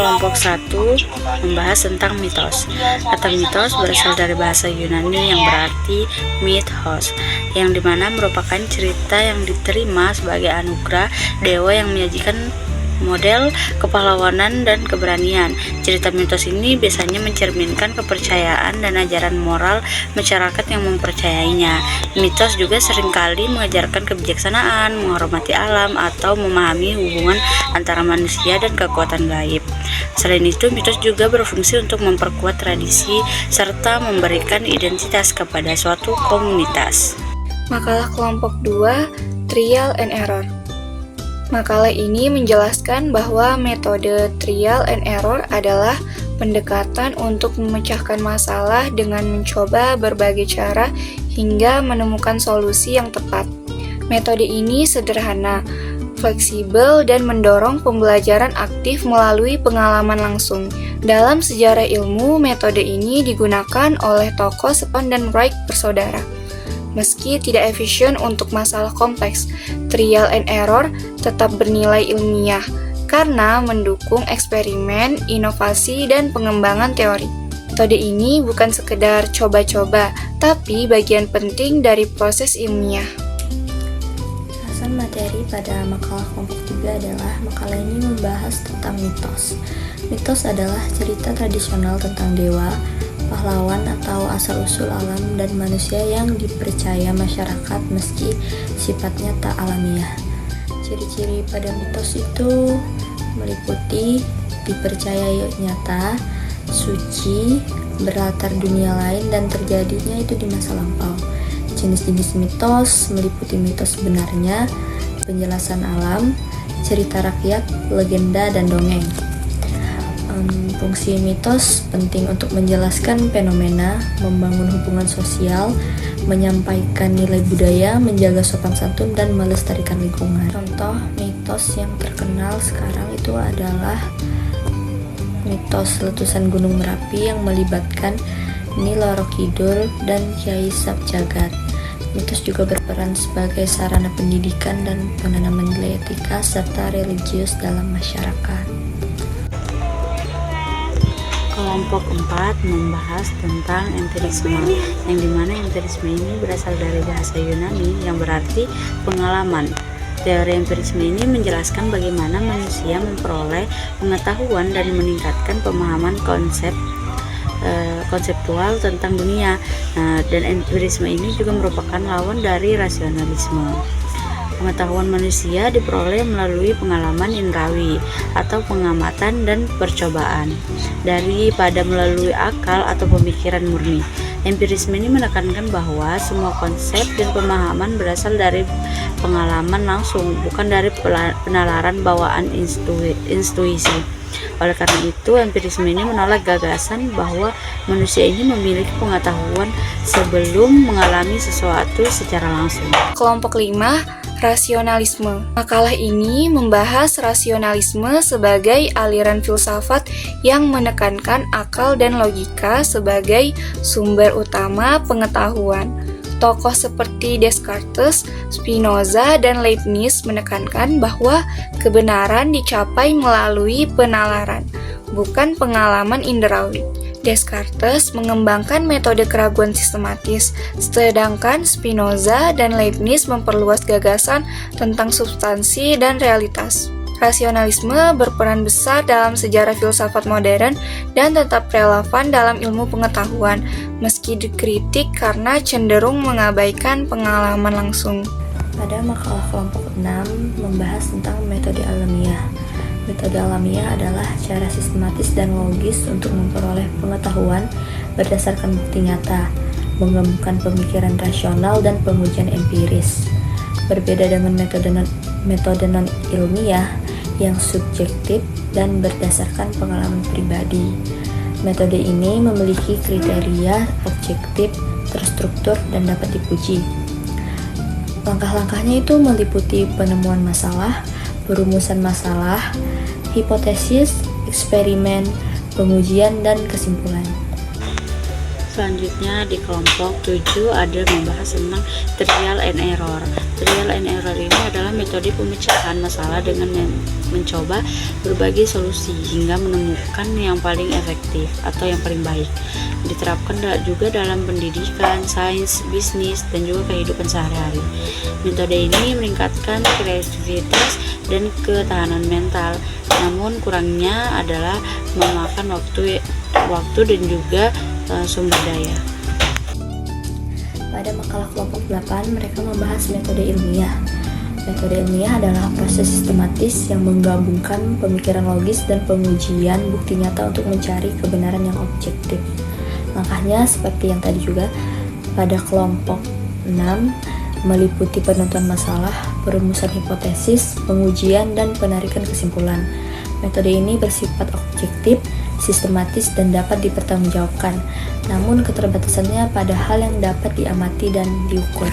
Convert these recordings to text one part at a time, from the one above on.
Kelompok 1 membahas tentang mitos. Kata mitos berasal dari bahasa Yunani yang berarti mythos, yang dimana merupakan cerita yang diterima sebagai anugerah dewa yang menyajikan model kepahlawanan dan keberanian. Cerita mitos ini biasanya mencerminkan kepercayaan dan ajaran moral masyarakat yang mempercayainya. Mitos juga seringkali mengajarkan kebijaksanaan, menghormati alam, atau memahami hubungan antara manusia dan kekuatan gaib. Selain itu, mitos juga berfungsi untuk memperkuat tradisi serta memberikan identitas kepada suatu komunitas. Makalah kelompok 2, Trial and Error. Makalah ini menjelaskan bahwa metode trial and error adalah pendekatan untuk memecahkan masalah dengan mencoba berbagai cara hingga menemukan solusi yang tepat. Metode ini sederhana, fleksibel, dan mendorong pembelajaran aktif melalui pengalaman langsung. Dalam sejarah ilmu, metode ini digunakan oleh tokoh Span dan Wright bersaudara. Meski tidak efisien untuk masalah kompleks, trial and error tetap bernilai ilmiah karena mendukung eksperimen, inovasi, dan pengembangan teori. Metode ini bukan sekedar coba-coba, tapi bagian penting dari proses ilmiah. Bahasan materi pada makalah kelompok 3 adalah makalah ini membahas tentang mitos. Mitos adalah cerita tradisional tentang dewa, pahlawan, atau asal-usul alam dan manusia yang dipercaya masyarakat meski sifatnya tak alamiah. Ciri-ciri pada mitos itu meliputi dipercaya nyata, suci, berlatar dunia lain, dan terjadinya itu di masa lampau. Jenis-jenis mitos meliputi mitos sebenarnya, penjelasan alam, cerita rakyat, legenda, dan dongeng. Fungsi mitos penting untuk menjelaskan fenomena, membangun hubungan sosial, menyampaikan nilai budaya, menjaga sopan santun, dan melestarikan lingkungan. Contoh mitos yang terkenal sekarang itu adalah mitos letusan Gunung Merapi yang melibatkan Nyi Roro Kidul dan Kyai Sabjagat. Mitos juga berperan sebagai sarana pendidikan dan penanaman nilai etika serta religius dalam masyarakat. Kelompok 4 membahas tentang empirisme, yang dimana empirisme ini berasal dari bahasa Yunani yang berarti pengalaman. Teori empirisme ini menjelaskan bagaimana manusia memperoleh pengetahuan dan meningkatkan pemahaman konseptual tentang dunia. Dan empirisme ini juga merupakan lawan dari rasionalisme. Pengetahuan manusia diperoleh melalui pengalaman indrawi atau pengamatan dan percobaan, daripada melalui akal atau pemikiran murni. Empirisme ini menekankan bahwa semua konsep dan pemahaman berasal dari pengalaman langsung, bukan dari penalaran bawaan intuisi. Oleh karena itu, empirisme ini menolak gagasan bahwa manusia ini memiliki pengetahuan sebelum mengalami sesuatu secara langsung. Kelompok 5, Rasionalisme. Makalah ini membahas rasionalisme sebagai aliran filsafat yang menekankan akal dan logika sebagai sumber utama pengetahuan. Tokoh seperti Descartes, Spinoza, dan Leibniz menekankan bahwa kebenaran dicapai melalui penalaran, bukan pengalaman indrawi. Descartes mengembangkan metode keraguan sistematis, sedangkan Spinoza dan Leibniz memperluas gagasan tentang substansi dan realitas. Rasionalisme berperan besar dalam sejarah filsafat modern dan tetap relevan dalam ilmu pengetahuan, meski dikritik karena cenderung mengabaikan pengalaman langsung. Pada makalah kelompok 6 membahas tentang metode alamiah. Metode alamiah adalah cara sistematis dan logis untuk memperoleh pengetahuan berdasarkan bukti nyata, mengembangkan pemikiran rasional dan pengujian empiris. Berbeda dengan metode non-ilmiah yang subjektif dan berdasarkan pengalaman pribadi. Metode ini memiliki kriteria objektif, terstruktur, dan dapat dipuji. Langkah-langkahnya itu meliputi penemuan masalah, perumusan masalah, hipotesis, eksperimen, pengujian, dan kesimpulan. Selanjutnya di kelompok 7 ada membahas tentang trial and error. Trial and error ini adalah metode pemecahan masalah dengan mencoba berbagai solusi hingga menemukan yang paling efektif atau yang paling baik. Diterapkan juga dalam pendidikan, sains, bisnis, dan juga kehidupan sehari-hari. Metode ini meningkatkan kreativitas dan ketahanan mental, namun kurangnya adalah memakan waktu dan juga sumber daya. Pada makalah kelompok 8, mereka membahas metode ilmiah. Metode ilmiah adalah proses sistematis yang menggabungkan pemikiran logis dan pengujian bukti nyata untuk mencari kebenaran yang objektif. Langkahnya seperti yang tadi juga pada kelompok 6 meliputi penentuan masalah, perumusan hipotesis, pengujian, dan penarikan kesimpulan. Metode ini bersifat objektif, sistematis, dan dapat dipertanggungjawabkan, namun keterbatasannya pada hal yang dapat diamati dan diukur.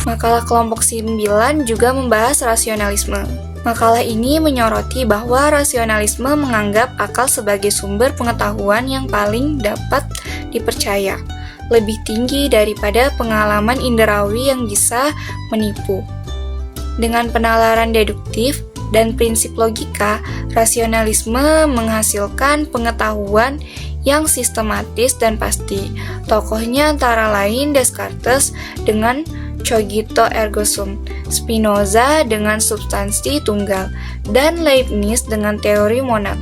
Makalah kelompok 9 juga membahas rasionalisme. Makalah ini menyoroti bahwa rasionalisme menganggap akal sebagai sumber pengetahuan yang paling dapat dipercaya, lebih tinggi daripada pengalaman inderawi yang bisa menipu. Dengan penalaran deduktif dan prinsip logika, rasionalisme menghasilkan pengetahuan yang sistematis dan pasti. Tokohnya antara lain Descartes dengan cogito ergo sum, Spinoza dengan substansi tunggal, dan Leibniz dengan teori monad.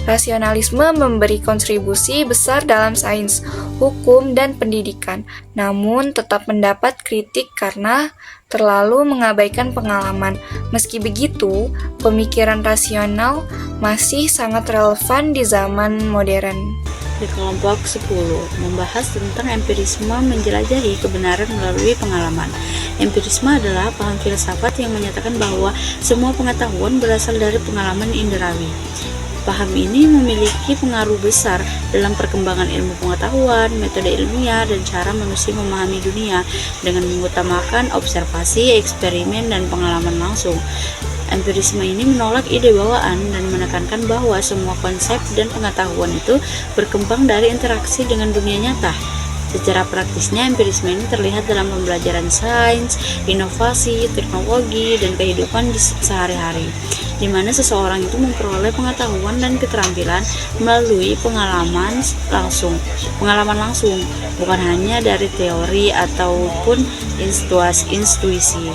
Rasionalisme memberi kontribusi besar dalam sains, hukum, dan pendidikan, namun tetap mendapat kritik karena terlalu mengabaikan pengalaman. Meski begitu, pemikiran rasional masih sangat relevan di zaman modern. Di kelompok 10, membahas tentang empirisme menjelajahi kebenaran melalui pengalaman. Empirisme adalah paham filsafat yang menyatakan bahwa semua pengetahuan berasal dari pengalaman inderawi. Paham ini memiliki pengaruh besar dalam perkembangan ilmu pengetahuan, metode ilmiah, dan cara manusia memahami dunia dengan mengutamakan observasi, eksperimen, dan pengalaman langsung. Empirisme ini menolak ide bawaan dan menekankan bahwa semua konsep dan pengetahuan itu berkembang dari interaksi dengan dunia nyata. Secara praktisnya, empirisme ini terlihat dalam pembelajaran sains, inovasi, teknologi, dan kehidupan sehari-hari, di mana seseorang itu memperoleh pengetahuan dan keterampilan melalui pengalaman langsung, bukan hanya dari teori ataupun intuisi.